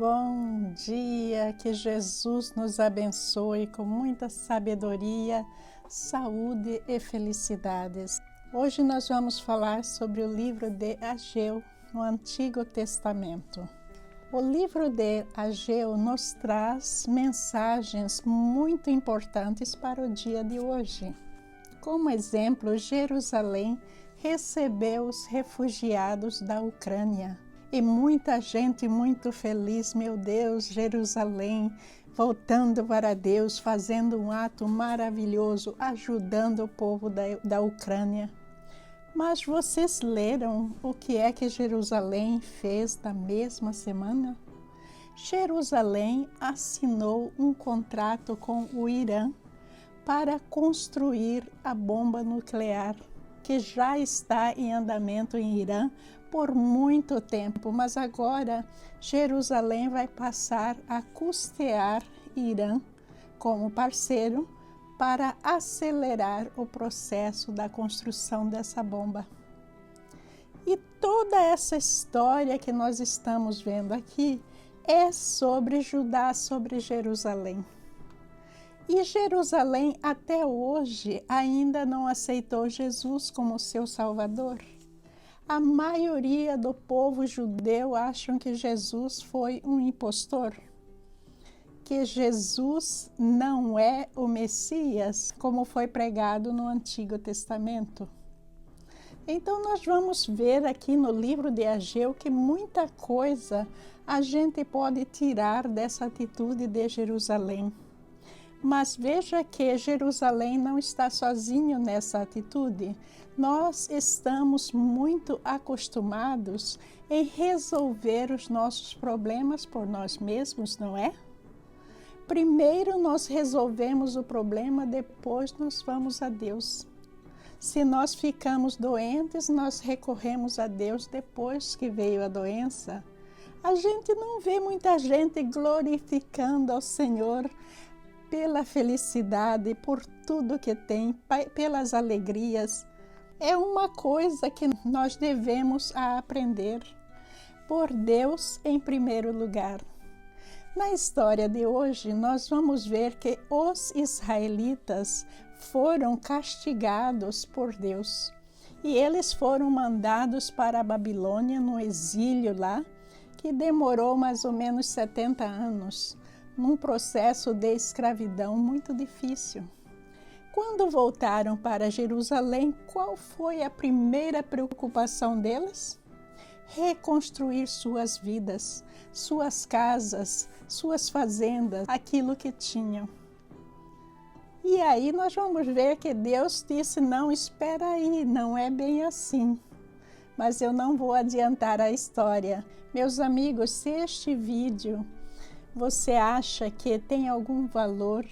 Bom dia, que Jesus nos abençoe com muita sabedoria, saúde e felicidades. Hoje nós vamos falar sobre o livro de Ageu, no Antigo Testamento. O livro de Ageu nos traz mensagens muito importantes para o dia de hoje. Como exemplo, Jerusalém recebeu os refugiados da Ucrânia. E muita gente muito feliz, meu Deus, Jerusalém, voltando para Deus, fazendo um ato maravilhoso, ajudando o povo da Ucrânia. Mas vocês leram o que é que Jerusalém fez na mesma semana? Jerusalém assinou um contrato com o Irã para construir a bomba nuclear, que já está em andamento em Irã por muito tempo, mas agora Jerusalém vai passar a custear Irã como parceiro para acelerar o processo da construção dessa bomba. E toda essa história que nós estamos vendo aqui é sobre Judá, sobre Jerusalém. E Jerusalém até hoje ainda não aceitou Jesus como seu Salvador. A maioria do povo judeu acham que Jesus foi um impostor, que Jesus não é o Messias, como foi pregado no Antigo Testamento. Então nós vamos ver aqui no livro de Ageu que muita coisa a gente pode tirar dessa atitude de Jerusalém. Mas veja que Jerusalém não está sozinho nessa atitude. Nós estamos muito acostumados em resolver os nossos problemas por nós mesmos, não é? Primeiro nós resolvemos o problema, depois nós vamos a Deus. Se nós ficamos doentes, nós recorremos a Deus depois que veio a doença. A gente não vê muita gente glorificando ao Senhor pela felicidade, por tudo que tem, pelas alegrias. É uma coisa que nós devemos aprender. Por Deus em primeiro lugar. Na história de hoje, nós vamos ver que os israelitas foram castigados por Deus. E eles foram mandados para a Babilônia, no exílio lá, que demorou mais ou menos 70 anos. Num processo de escravidão muito difícil. Quando voltaram para Jerusalém, qual foi a primeira preocupação deles? Reconstruir suas vidas, suas casas, suas fazendas, aquilo que tinham. E aí nós vamos ver que Deus disse, não, espera aí, não é bem assim. Mas eu não vou adiantar a história. Meus amigos, se este vídeo você acha que tem algum valor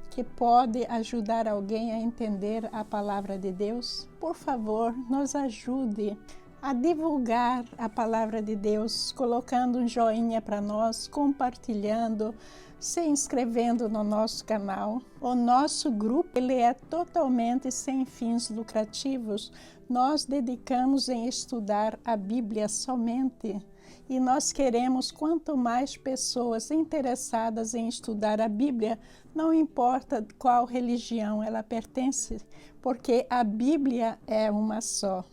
que pode ajudar alguém a entender a palavra de Deus? Por favor, nos ajude a divulgar a palavra de Deus, colocando um joinha para nós, compartilhando, se inscrevendo no nosso canal. O nosso grupo ele é totalmente sem fins lucrativos. Nós dedicamos em estudar a Bíblia somente. E nós queremos quanto mais pessoas interessadas em estudar a Bíblia, não importa qual religião ela pertence, porque a Bíblia é uma só.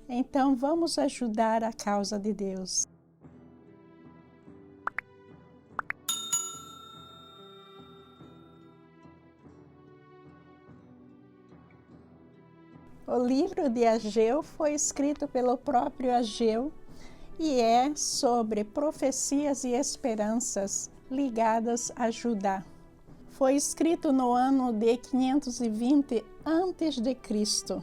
Então vamos ajudar a causa de Deus. O livro de Ageu foi escrito pelo próprio Ageu, e é sobre profecias e esperanças ligadas a Judá. Foi escrito no ano de 520 a.C.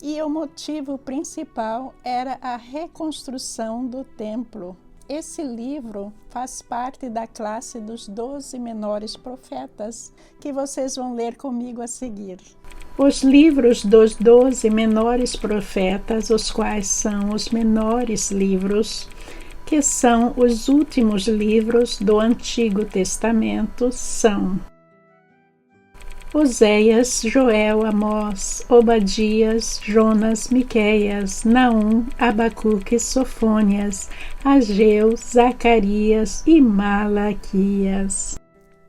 E o motivo principal era a reconstrução do templo. Esse livro faz parte da classe dos 12 menores profetas, que vocês vão ler comigo a seguir. Os livros dos 12 menores profetas, os quais são os menores livros, que são os últimos livros do Antigo Testamento, são Oséias, Joel, Amós, Obadias, Jonas, Miqueias, Naum, Abacuque, Sofônias, Ageu, Zacarias e Malaquias.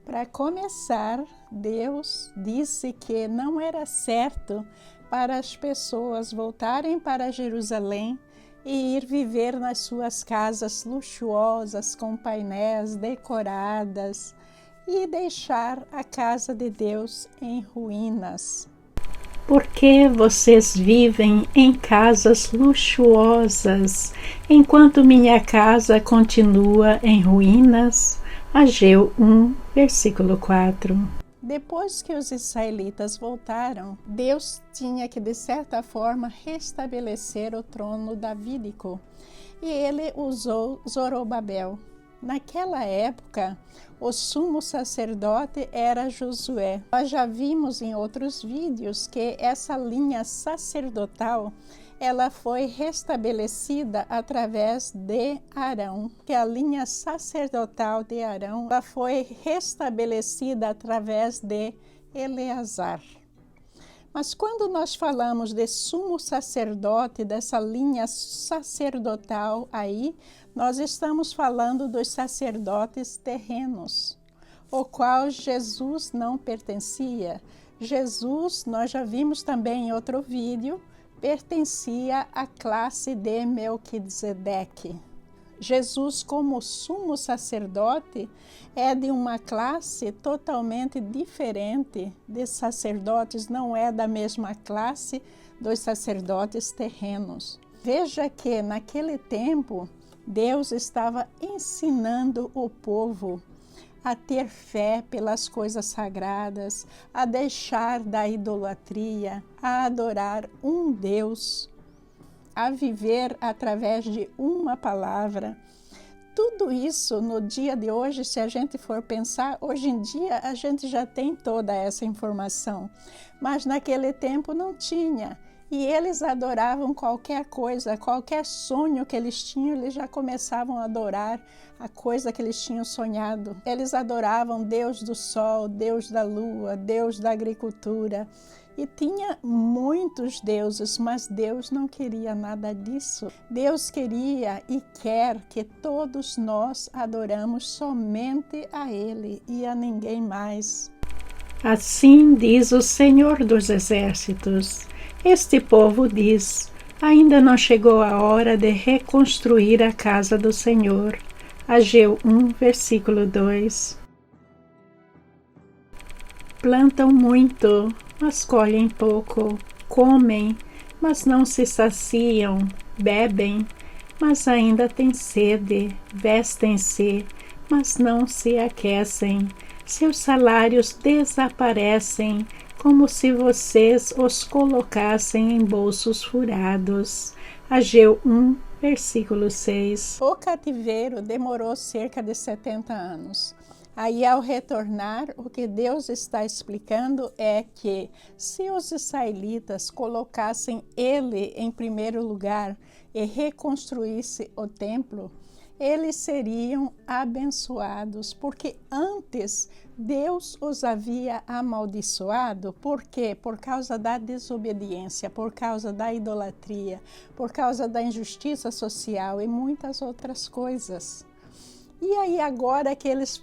Para começar, Deus disse que não era certo para as pessoas voltarem para Jerusalém e ir viver nas suas casas luxuosas com painéis decoradas e deixar a casa de Deus em ruínas. Por que vocês vivem em casas luxuosas, enquanto minha casa continua em ruínas? Ageu 1, versículo 4. Depois que os israelitas voltaram, Deus tinha que, de certa forma, restabelecer o trono davídico, e ele usou Zorobabel. Naquela época, o sumo sacerdote era Josué. Nós já vimos em outros vídeos que essa linha sacerdotal ela foi restabelecida através de Arão, que a linha sacerdotal de Arão ela foi restabelecida através de Eleazar. Mas quando nós falamos de sumo sacerdote, dessa linha sacerdotal aí, nós estamos falando dos sacerdotes terrenos, o qual Jesus não pertencia. Jesus, nós já vimos também em outro vídeo, pertencia à classe de Melquisedeque. Jesus, como sumo sacerdote, é de uma classe totalmente diferente de sacerdotes, não é da mesma classe dos sacerdotes terrenos. Veja que naquele tempo, Deus estava ensinando o povo a ter fé pelas coisas sagradas, a deixar da idolatria, a adorar um Deus, a viver através de uma palavra. Tudo isso no dia de hoje, se a gente for pensar, hoje em dia a gente já tem toda essa informação, mas naquele tempo não tinha. E eles adoravam qualquer coisa, qualquer sonho que eles tinham, eles já começavam a adorar a coisa que eles tinham sonhado. Eles adoravam Deus do sol, Deus da lua, Deus da agricultura. E tinha muitos deuses, mas Deus não queria nada disso. Deus queria e quer que todos nós adoramos somente a Ele e a ninguém mais. Assim diz o Senhor dos Exércitos. Este povo diz: ainda não chegou a hora de reconstruir a casa do Senhor. Ageu 1, versículo 2. Plantam muito, mas colhem pouco. Comem, mas não se saciam. Bebem, mas ainda têm sede. Vestem-se, mas não se aquecem. Seus salários desaparecem, como se vocês os colocassem em bolsos furados. Ageu 1, versículo 6. O cativeiro demorou cerca de 70 anos. Aí, ao retornar, o que Deus está explicando é que se os israelitas colocassem ele em primeiro lugar e reconstruísse o templo, eles seriam abençoados, porque antes Deus os havia amaldiçoado. Por quê? Por causa da desobediência, por causa da idolatria, por causa da injustiça social e muitas outras coisas. E aí agora que eles,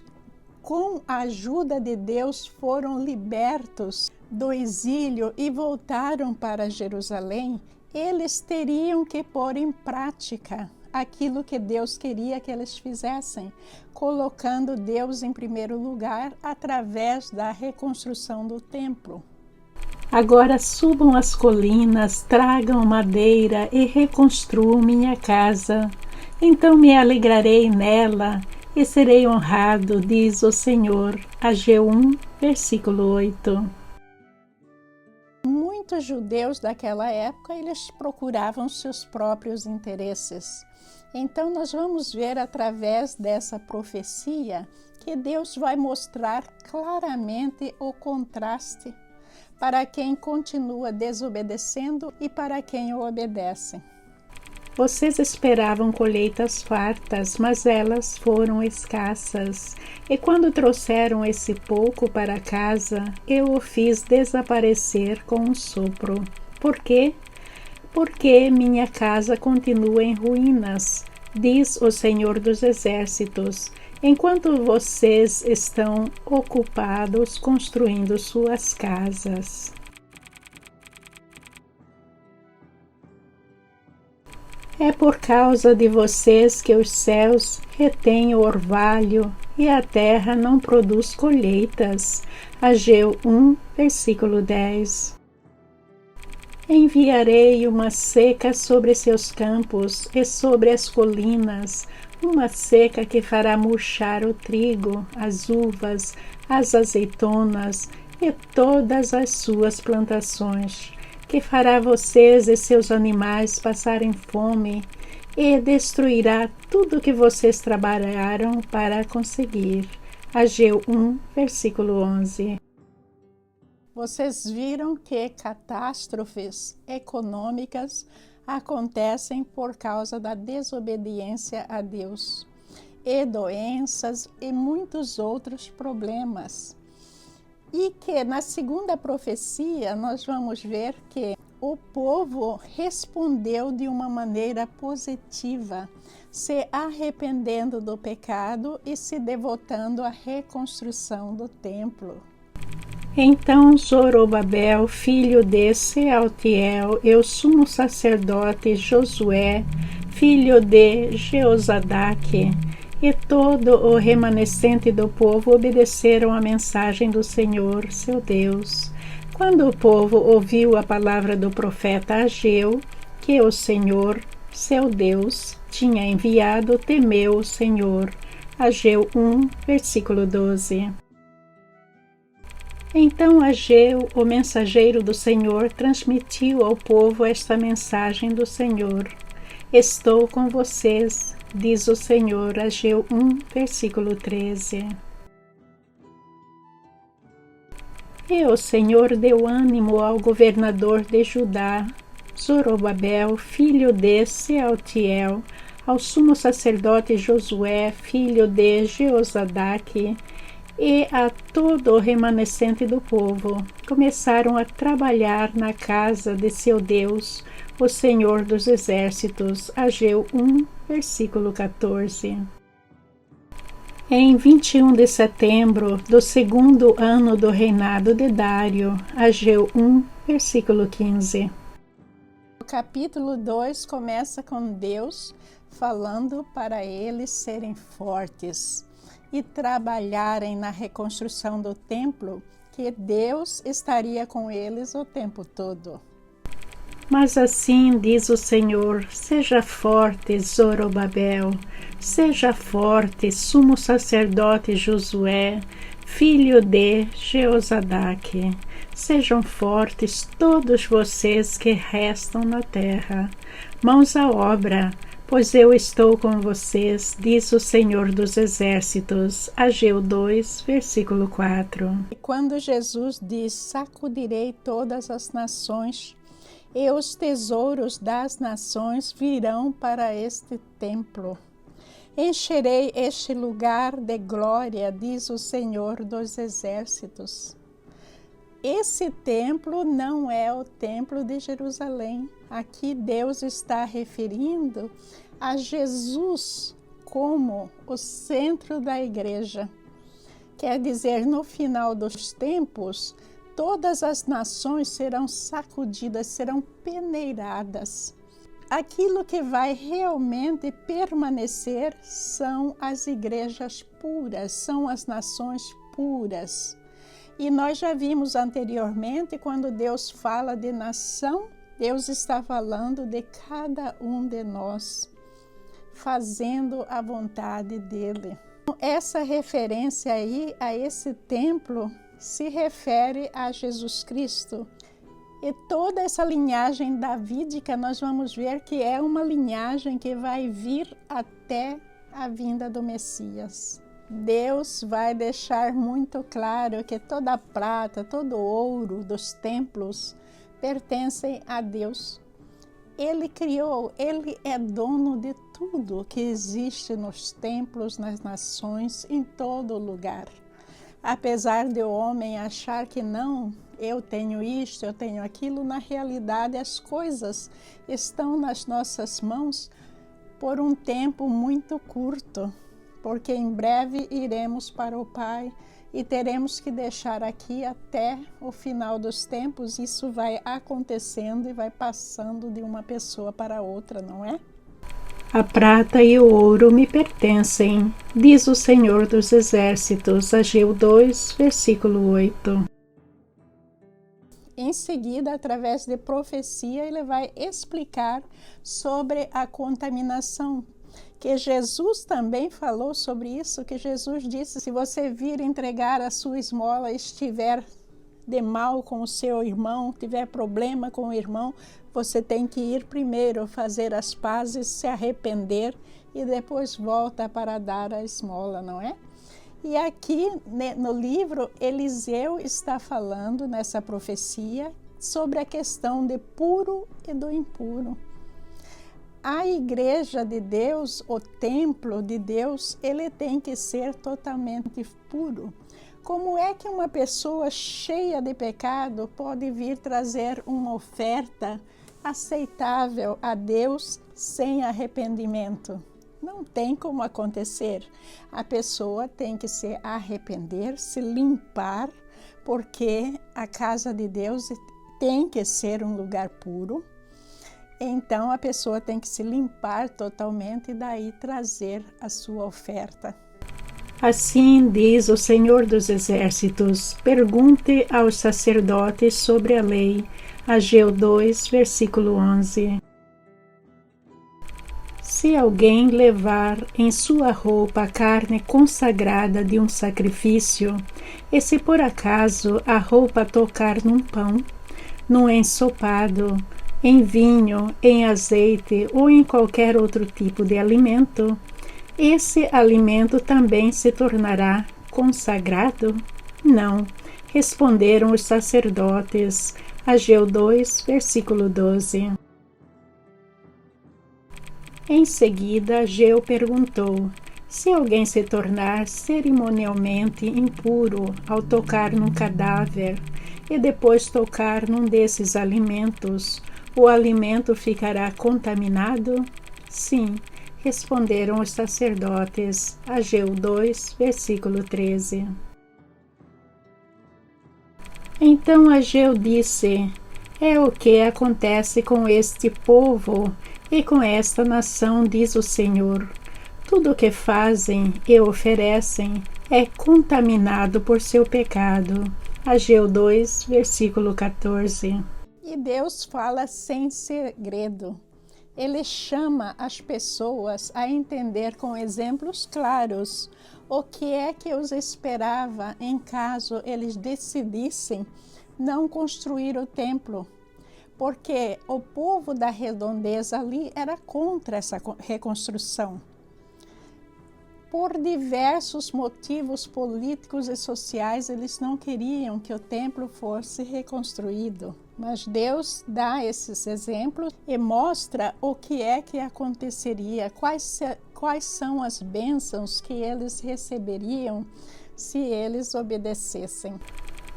com a ajuda de Deus, foram libertos do exílio e voltaram para Jerusalém, eles teriam que pôr em prática aquilo que Deus queria que eles fizessem, colocando Deus em primeiro lugar através da reconstrução do templo. Agora subam as colinas, tragam madeira e reconstruam minha casa. Então me alegrarei nela e serei honrado, diz o Senhor. Ageu 1, versículo 8. Muitos judeus daquela época, eles procuravam seus próprios interesses. Então nós vamos ver através dessa profecia que Deus vai mostrar claramente o contraste para quem continua desobedecendo e para quem o obedece. Vocês esperavam colheitas fartas, mas elas foram escassas. E quando trouxeram esse pouco para casa, eu o fiz desaparecer com um sopro. Por quê? Porque minha casa continua em ruínas, diz o Senhor dos Exércitos, enquanto vocês estão ocupados construindo suas casas. É por causa de vocês que os céus retêm o orvalho e a terra não produz colheitas. Ageu 1, versículo 10. Enviarei uma seca sobre seus campos e sobre as colinas, uma seca que fará murchar o trigo, as uvas, as azeitonas e todas as suas plantações, que fará vocês e seus animais passarem fome e destruirá tudo que vocês trabalharam para conseguir. Ageu 1, versículo 11. Vocês viram que catástrofes econômicas acontecem por causa da desobediência a Deus, e doenças e muitos outros problemas. E que na segunda profecia nós vamos ver que o povo respondeu de uma maneira positiva, se arrependendo do pecado e se devotando à reconstrução do templo. Então Zorobabel, filho de Sealtiel, e o sumo sacerdote Josué, filho de Jeozadaque, e todo o remanescente do povo obedeceram à mensagem do Senhor, seu Deus. Quando o povo ouviu a palavra do profeta Ageu, que o Senhor, seu Deus, tinha enviado, temeu o Senhor. Ageu 1, versículo 12. Então Ageu, o mensageiro do Senhor, transmitiu ao povo esta mensagem do Senhor. Estou com vocês, diz o Senhor. Ageu 1, versículo 13. E o Senhor deu ânimo ao governador de Judá, Zorobabel, filho de Sealtiel, ao sumo sacerdote Josué, filho de Jeozadaque, e a todo o remanescente do povo. Começaram a trabalhar na casa de seu Deus, o Senhor dos Exércitos. Ageu 1, versículo 14. Em 21 de setembro do segundo ano do reinado de Dário, Ageu 1, versículo 15. O capítulo 2 começa com Deus falando para eles serem fortes e trabalharem na reconstrução do templo, que Deus estaria com eles o tempo todo. Mas assim diz o Senhor: seja forte, Zorobabel, seja forte, sumo sacerdote Josué, filho de Jeozadaque. Sejam fortes todos vocês que restam na terra. Mãos à obra, pois eu estou com vocês, diz o Senhor dos Exércitos. Ageu 2, versículo 4. E quando Jesus diz: sacudirei todas as nações, e os tesouros das nações virão para este templo. Encherei este lugar de glória, diz o Senhor dos Exércitos. Esse templo não é o templo de Jerusalém. Aqui Deus está referindo a Jesus como o centro da igreja. Quer dizer, no final dos tempos, todas as nações serão sacudidas, serão peneiradas. Aquilo que vai realmente permanecer são as igrejas puras, são as nações puras. E nós já vimos anteriormente, quando Deus fala de nação, Deus está falando de cada um de nós, fazendo a vontade dele. Essa referência aí a esse templo se refere a Jesus Cristo. E toda essa linhagem davídica nós vamos ver que é uma linhagem que vai vir até a vinda do Messias. Deus vai deixar muito claro que toda a prata, todo o ouro dos templos pertencem a Deus. Ele criou, Ele é dono de tudo que existe nos templos, nas nações, em todo lugar. Apesar de o homem achar que não, eu tenho isto, eu tenho aquilo, na realidade as coisas estão nas nossas mãos por um tempo muito curto, porque em breve iremos para o Pai e teremos que deixar aqui até o final dos tempos. Isso vai acontecendo e vai passando de uma pessoa para outra, não é? A prata e o ouro me pertencem, diz o Senhor dos Exércitos. Ageu 2, versículo 8. Em seguida, através de profecia, ele vai explicar sobre a contaminação, que Jesus também falou sobre isso, que Jesus disse: se você vir entregar a sua esmola e estiver de mal com o seu irmão, tiver problema com o irmão, você tem que ir primeiro fazer as pazes, se arrepender e depois volta para dar a esmola, não é? E aqui no livro, Eliseu está falando nessa profecia sobre a questão de puro e do impuro. A igreja de Deus, o templo de Deus, ele tem que ser totalmente puro. Como é que uma pessoa cheia de pecado pode vir trazer uma oferta aceitável a Deus sem arrependimento? Não tem como acontecer. A pessoa tem que se arrepender, se limpar, porque a casa de Deus tem que ser um lugar puro. Então a pessoa tem que se limpar totalmente e daí trazer a sua oferta. Assim diz o Senhor dos Exércitos: pergunte aos sacerdotes sobre a lei. Ageu 2, versículo 11. Se alguém levar em sua roupa a carne consagrada de um sacrifício, e se por acaso a roupa tocar num pão, num ensopado, em vinho, em azeite ou em qualquer outro tipo de alimento, esse alimento também se tornará consagrado? Não, responderam os sacerdotes. Ageu 2, versículo 12. Em seguida, Ageu perguntou: se alguém se tornar cerimonialmente impuro ao tocar num cadáver e depois tocar num desses alimentos, o alimento ficará contaminado? Sim, responderam os sacerdotes. Ageu 2, versículo 13. Então Ageu disse: é o que acontece com este povo e com esta nação, diz o Senhor. Tudo o que fazem e oferecem é contaminado por seu pecado. Ageu 2, versículo 14. E Deus fala sem segredo. Ele chama as pessoas a entender com exemplos claros o que é que os esperava em caso eles decidissem não construir o templo. Porque o povo da redondeza ali era contra essa reconstrução. Por diversos motivos políticos e sociais, eles não queriam que o templo fosse reconstruído. Mas Deus dá esses exemplos e mostra o que é que aconteceria, quais são as bênçãos que eles receberiam se eles obedecessem.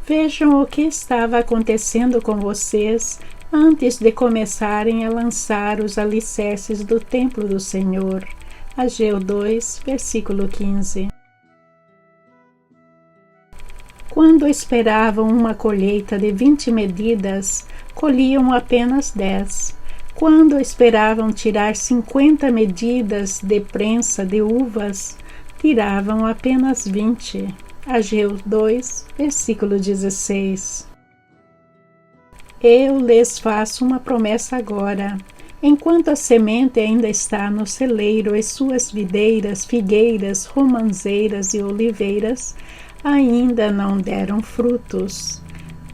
Vejam o que estava acontecendo com vocês antes de começarem a lançar os alicerces do templo do Senhor. Ageu 2, versículo 15. Quando esperavam uma colheita de 20 medidas, colhiam apenas 10. Quando esperavam tirar 50 medidas de prensa de uvas, tiravam apenas 20. Ageu 2, versículo 16. Eu lhes faço uma promessa agora. Enquanto a semente ainda está no celeiro e suas videiras, figueiras, romãzeiras e oliveiras ainda não deram frutos.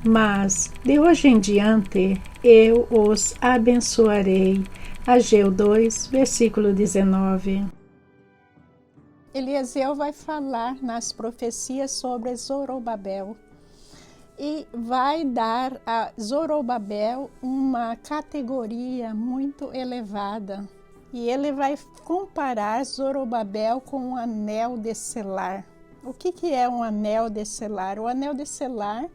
Mas, de hoje em diante, eu os abençoarei. Ageu 2, versículo 19. Eliseu vai falar nas profecias sobre Zorobabel. e vai dar a Zorobabel uma categoria muito elevada. E ele vai comparar Zorobabel com um anel de selar. O que é um anel de selar? O anel de selar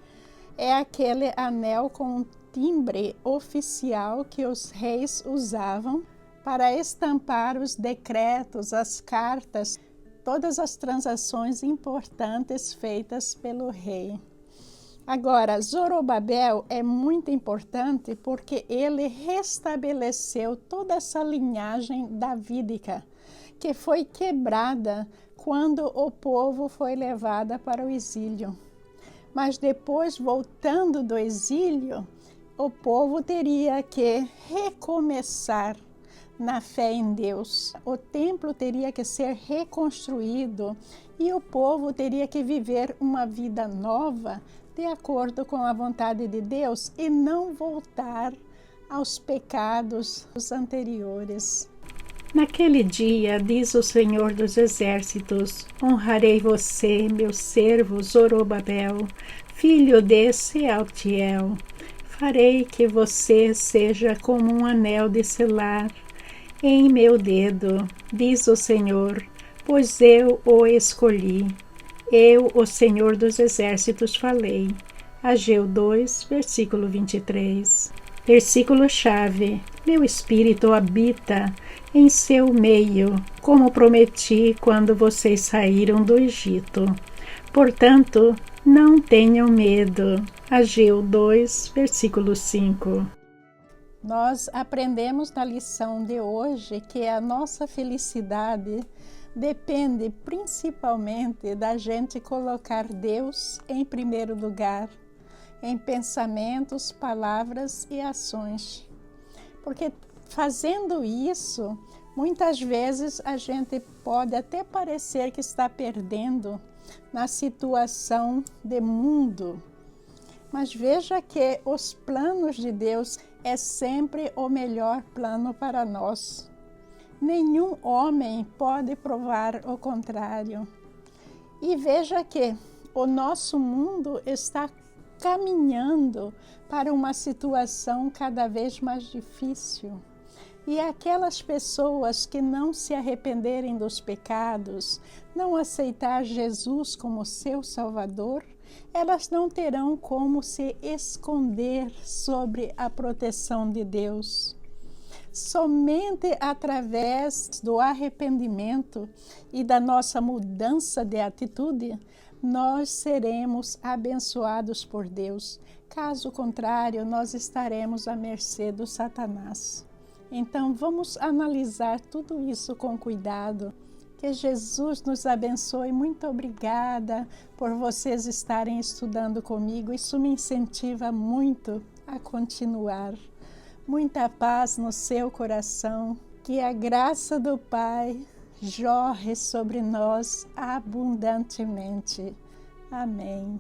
é aquele anel com um timbre oficial que os reis usavam para estampar os decretos, as cartas, todas as transações importantes feitas pelo rei. Agora, Zorobabel é muito importante porque ele restabeleceu toda essa linhagem davídica que foi quebrada quando o povo foi levado para o exílio. Mas depois, voltando do exílio, o povo teria que recomeçar na fé em Deus. O templo teria que ser reconstruído e o povo teria que viver uma vida nova de acordo com a vontade de Deus e não voltar aos pecados anteriores. Naquele dia, diz o Senhor dos Exércitos, honrarei você, meu servo Zorobabel, filho de Sealtiel. Farei que você seja como um anel de selar em meu dedo, diz o Senhor, pois eu o escolhi. Eu, o Senhor dos Exércitos, falei. Ageu 2, versículo 23. Versículo-chave. Meu espírito habita em seu meio, como prometi quando vocês saíram do Egito. Portanto, não tenham medo. Ageu 2, versículo 5. Nós aprendemos na lição de hoje que a nossa felicidade depende principalmente da gente colocar Deus em primeiro lugar, em pensamentos, palavras e ações. Porque fazendo isso, muitas vezes a gente pode até parecer que está perdendo na situação de mundo. Mas veja que os planos de Deus é sempre o melhor plano para nós. Nenhum homem pode provar o contrário. E veja que o nosso mundo está caminhando para uma situação cada vez mais difícil. E aquelas pessoas que não se arrependerem dos pecados, não aceitar Jesus como seu Salvador, elas não terão como se esconder sobre a proteção de Deus. Somente através do arrependimento e da nossa mudança de atitude, nós seremos abençoados por Deus. Caso contrário, nós estaremos à mercê do Satanás. Então, vamos analisar tudo isso com cuidado. Que Jesus nos abençoe. Muito obrigada por vocês estarem estudando comigo. Isso me incentiva muito a continuar. Muita paz no seu coração. Que a graça do Pai jorre sobre nós abundantemente. Amém.